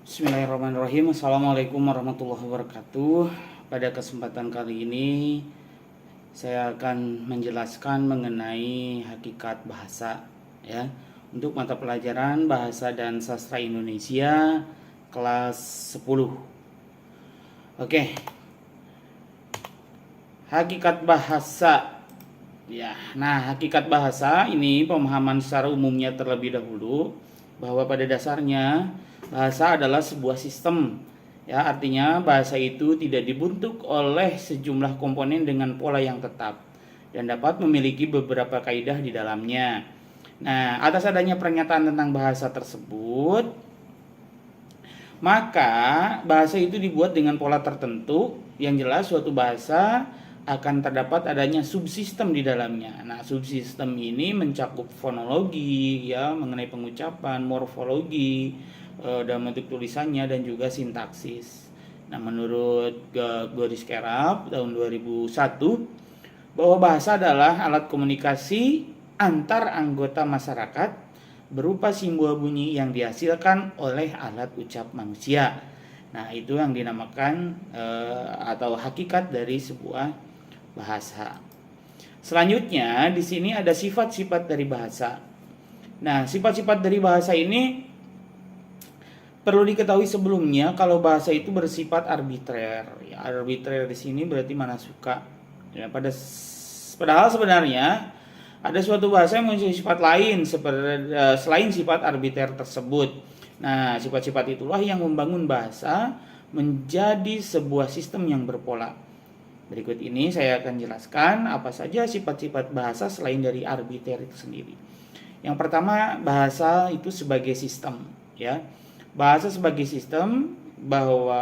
Bismillahirrahmanirrahim. Assalamualaikum warahmatullahi wabarakatuh. Pada kesempatan kali ini saya akan menjelaskan mengenai hakikat bahasa ya untuk mata pelajaran Bahasa dan Sastra Indonesia kelas 10. Oke. Hakikat bahasa. Ya, nah hakikat bahasa ini pemahaman secara umumnya terlebih dahulu bahwa pada dasarnya bahasa adalah sebuah sistem. Ya, artinya bahasa itu tidak dibentuk oleh sejumlah komponen dengan pola yang tetap dan dapat memiliki beberapa kaidah di dalamnya. Nah, atas adanya pernyataan tentang bahasa tersebut, maka bahasa itu dibuat dengan pola tertentu. Yang jelas suatu bahasa akan terdapat adanya subsistem di dalamnya. Nah, subsistem ini mencakup fonologi ya, mengenai pengucapan, morfologi, dalam bentuk tulisannya dan juga sintaksis. Nah, menurut Boris Kerap tahun 2001 bahwa bahasa adalah alat komunikasi antar anggota masyarakat berupa simbol bunyi yang dihasilkan oleh alat ucap manusia. Nah, itu yang dinamakan atau hakikat dari sebuah bahasa. Selanjutnya di sini ada sifat-sifat dari bahasa. Nah, sifat-sifat dari bahasa ini perlu diketahui sebelumnya kalau bahasa itu bersifat arbitrer. Ya, arbitrer di sini berarti mana suka. Ya, padahal sebenarnya ada suatu bahasa yang memiliki sifat lain selain sifat arbitrer tersebut. Nah, sifat-sifat itulah yang membangun bahasa menjadi sebuah sistem yang berpola. Berikut ini saya akan jelaskan apa saja sifat-sifat bahasa selain dari arbiter itu sendiri. Yang pertama, bahasa itu sebagai sistem, ya. Bahasa sebagai sistem bahwa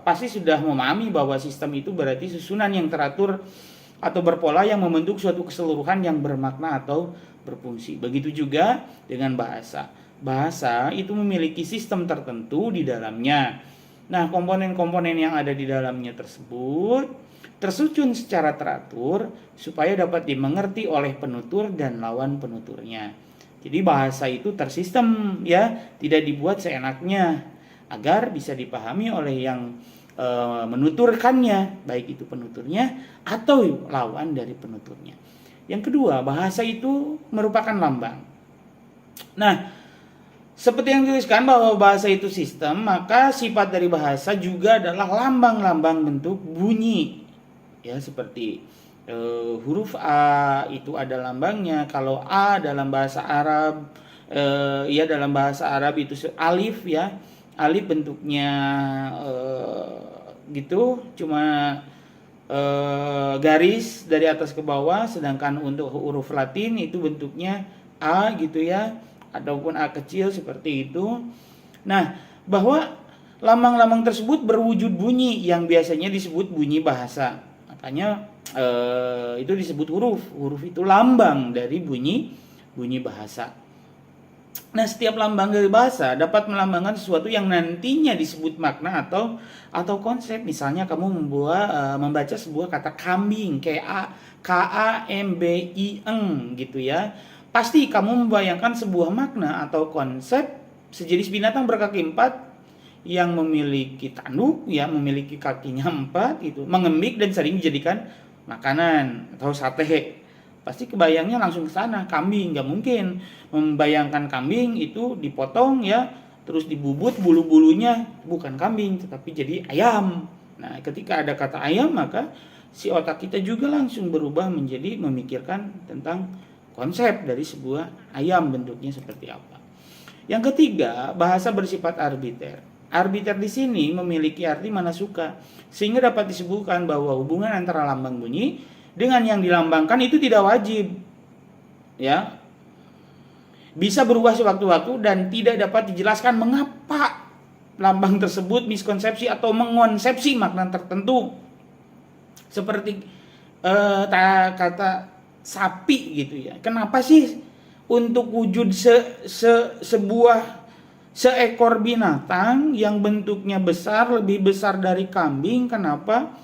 pasti sudah memahami bahwa sistem itu berarti susunan yang teratur atau berpola yang membentuk suatu keseluruhan yang bermakna atau berfungsi. Begitu juga dengan bahasa. Bahasa itu memiliki sistem tertentu di dalamnya. Nah, komponen-komponen yang ada di dalamnya tersebut tersusun secara teratur supaya dapat dimengerti oleh penutur dan lawan penuturnya. Jadi bahasa itu tersistem ya, tidak dibuat seenaknya agar bisa dipahami oleh yang menuturkannya, baik itu penuturnya atau lawan dari penuturnya. Yang kedua, bahasa itu merupakan lambang. Nah, seperti yang dituliskan bahwa bahasa itu sistem, maka sifat dari bahasa juga adalah lambang-lambang bentuk bunyi. Ya, seperti huruf A itu ada lambangnya. Kalau A dalam bahasa Arab, ya dalam bahasa Arab itu alif ya. Alif bentuknya gitu, cuma garis dari atas ke bawah. Sedangkan untuk huruf Latin itu bentuknya A gitu ya, ataupun A kecil seperti itu. Nah, bahwa lambang-lambang tersebut berwujud bunyi yang biasanya disebut bunyi bahasa. Makanya itu disebut huruf. Huruf itu lambang dari bunyi bahasa. Nah, setiap lambang dari bahasa dapat melambangkan sesuatu yang nantinya disebut makna atau konsep. Misalnya kamu membaca sebuah kata kambing, kayak KAMBING gitu ya. Pasti kamu membayangkan sebuah makna atau konsep sejenis binatang berkaki 4 yang memiliki tanduk, ya memiliki kakinya 4 itu, mengembik dan sering dijadikan makanan atau sate. Pasti kebayangnya langsung ke sana, kambing. Nggak mungkin membayangkan kambing itu dipotong ya, terus dibubut bulu-bulunya, bukan kambing tetapi jadi ayam. Nah, ketika ada kata ayam maka si otak kita juga langsung berubah menjadi memikirkan tentang konsep dari sebuah ayam, bentuknya seperti apa. Yang ketiga, bahasa bersifat arbiter. Arbiter di sini memiliki arti mana suka, sehingga dapat disebutkan bahwa hubungan antara lambang bunyi dengan yang dilambangkan itu tidak wajib, ya, bisa berubah sewaktu-waktu dan tidak dapat dijelaskan mengapa lambang tersebut miskonsepsi atau mengonsepsi makna tertentu, seperti kata sapi gitu ya. Kenapa sih untuk wujud seekor binatang yang bentuknya besar, lebih besar dari kambing, kenapa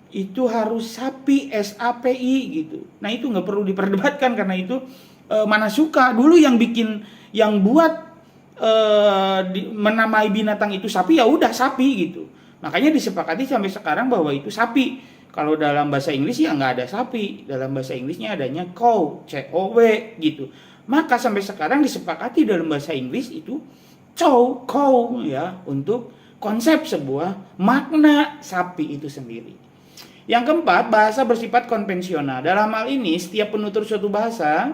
itu harus sapi, SAPI gitu. Nah, itu nggak perlu diperdebatkan karena itu mana suka. Dulu yang buat menamai binatang itu sapi, ya udah sapi gitu. Makanya disepakati sampai sekarang bahwa itu sapi. Kalau dalam bahasa Inggris ya nggak ada sapi. Dalam bahasa Inggrisnya adanya cow, C-O-W gitu. Maka sampai sekarang disepakati dalam bahasa Inggris itu cow ya, untuk konsep sebuah makna sapi itu sendiri. Yang keempat, bahasa bersifat konvensional. Dalam hal ini, setiap penutur suatu bahasa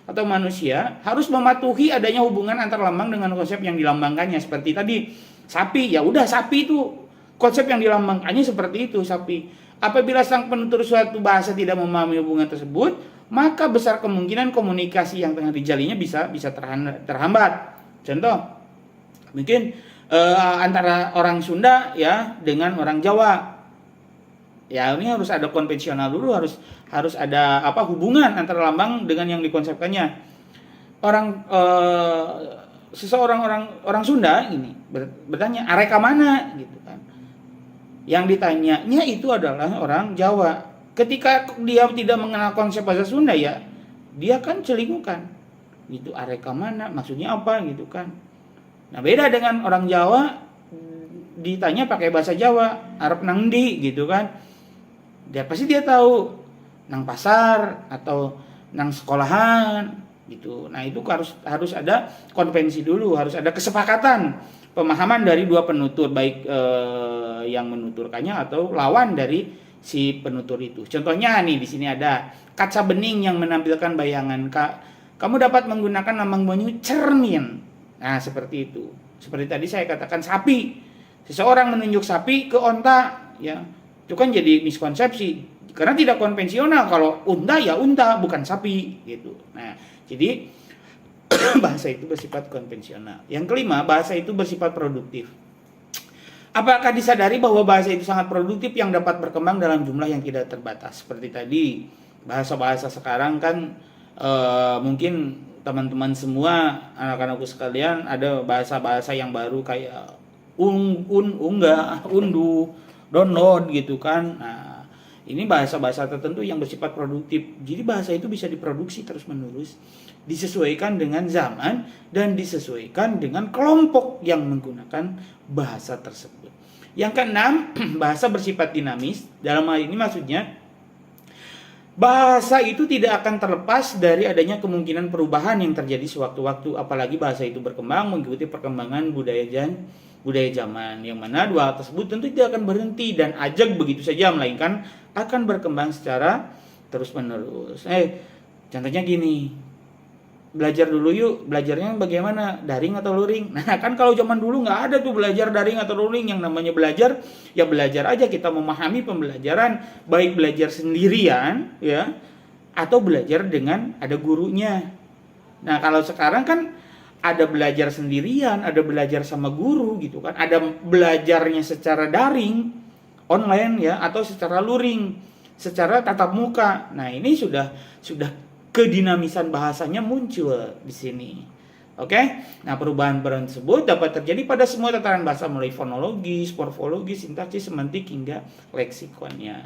atau manusia harus mematuhi adanya hubungan antar lambang dengan konsep yang dilambangkannya. Seperti tadi, sapi, ya udah sapi itu konsep yang dilambangkannya seperti itu, sapi. Apabila sang penutur suatu bahasa tidak memahami hubungan tersebut, maka besar kemungkinan komunikasi yang tengah dijalinnya bisa terhambat. Contoh, mungkin antara orang Sunda ya dengan orang Jawa. Ya ini harus ada konvensional dulu, harus ada hubungan antara lambang dengan yang dikonsepkannya. Seseorang orang Sunda ini bertanya, areka mana gitu kan. Yang ditanyanya itu adalah orang Jawa. Ketika dia tidak mengenal konsep bahasa Sunda, ya dia kan celingukan. Gitu, areka mana maksudnya apa gitu kan. Nah, beda dengan orang Jawa, ditanya pakai bahasa Jawa, arep nang ndi gitu kan. Dia pasti dia tahu nang pasar atau nang sekolahan gitu. Nah, itu harus ada konvensi dulu, harus ada kesepakatan pemahaman dari dua penutur, baik yang menuturkannya atau lawan dari si penutur itu. Contohnya nih di sini ada kaca bening yang menampilkan bayangan. Kamu dapat menggunakan lambang bunyi cermin. Nah, seperti itu. Seperti tadi saya katakan sapi. Seseorang menunjuk sapi ke onta, ya. Itu kan jadi miskonsepsi. Karena tidak konvensional, kalau unta ya unta, bukan sapi gitu. Nah, jadi bahasa itu bersifat konvensional. Yang kelima, bahasa itu bersifat produktif. Apakah disadari bahwa bahasa itu sangat produktif yang dapat berkembang dalam jumlah yang tidak terbatas? Seperti tadi, bahasa-bahasa sekarang kan mungkin teman-teman semua, anak-anakku sekalian, ada bahasa-bahasa yang baru kayak unggah, unduh, download gitu kan. Nah, ini bahasa-bahasa tertentu yang bersifat produktif. Jadi bahasa itu bisa diproduksi terus-menerus, disesuaikan dengan zaman dan disesuaikan dengan kelompok yang menggunakan bahasa tersebut. Yang keenam, bahasa bersifat dinamis. Dalam hal ini maksudnya bahasa itu tidak akan terlepas dari adanya kemungkinan perubahan yang terjadi sewaktu-waktu, apalagi bahasa itu berkembang mengikuti perkembangan budaya zaman, yang mana dua hal tersebut tentu tidak akan berhenti dan ajak begitu saja, melainkan akan berkembang secara terus-menerus. Contohnya gini, belajar dulu yuk, belajarnya bagaimana, daring atau luring? Nah, kan kalau zaman dulu nggak ada tuh belajar daring atau luring. Yang namanya belajar, ya belajar aja, kita memahami pembelajaran, baik belajar sendirian ya atau belajar dengan ada gurunya. Nah, kalau sekarang kan ada belajar sendirian, ada belajar sama guru gitu kan, ada belajarnya secara daring, online ya, atau secara luring, secara tatap muka. Nah, ini sudah kedinamisan bahasanya muncul di sini. Oke? Nah, perubahan tersebut dapat terjadi pada semua tataran bahasa, mulai fonologis, morfologi, sintaksis, semantik hingga leksikonnya.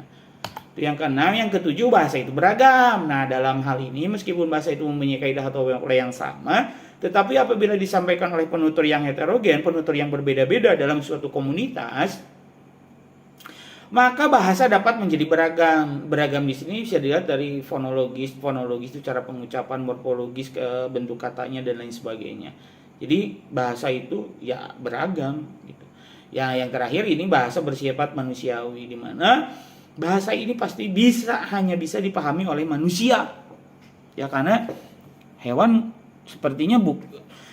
Itu yang keenam. Yang ketujuh, bahasa itu beragam. Nah, dalam hal ini meskipun bahasa itu mempunyai kaidah atau pola yang sama, tetapi apabila disampaikan oleh penutur yang heterogen, penutur yang berbeda-beda dalam suatu komunitas, maka bahasa dapat menjadi beragam. Beragam di sini bisa dilihat dari fonologis itu cara pengucapan, morfologis ke bentuk katanya dan lain sebagainya. Jadi bahasa itu ya beragam gitu. Ya, yang terakhir ini bahasa bersifat manusiawi, di mana bahasa ini pasti hanya bisa dipahami oleh manusia. Ya, karena hewan sepertinya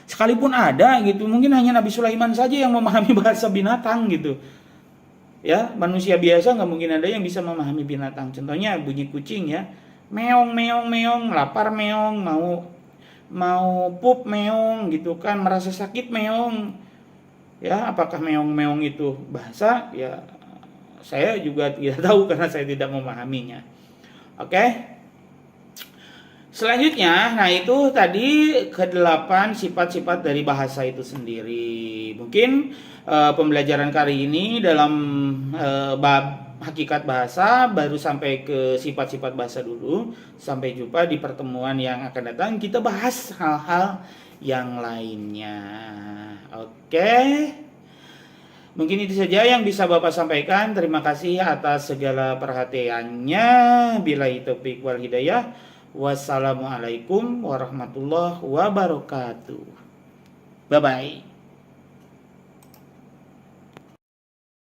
sekalipun ada gitu, mungkin hanya Nabi Sulaiman saja yang memahami bahasa binatang gitu. Ya, manusia biasa nggak mungkin ada yang bisa memahami binatang. Contohnya bunyi kucing ya, meong meong meong, lapar meong, mau pup meong gitu kan, merasa sakit meong. Ya, apakah meong meong itu bahasa? Ya, saya juga tidak tahu karena saya tidak memahaminya. Oke. Selanjutnya, nah itu tadi ke-8 sifat-sifat dari bahasa itu sendiri. Mungkin pembelajaran kali ini dalam bab hakikat bahasa baru sampai ke sifat-sifat bahasa dulu. Sampai jumpa di pertemuan yang akan datang. Kita bahas hal-hal yang lainnya. Oke. Mungkin itu saja yang bisa Bapak sampaikan. Terima kasih atas segala perhatiannya. Billahi taufiq wal hidayah. Wassalamualaikum warahmatullahi wabarakatuh. Bye bye.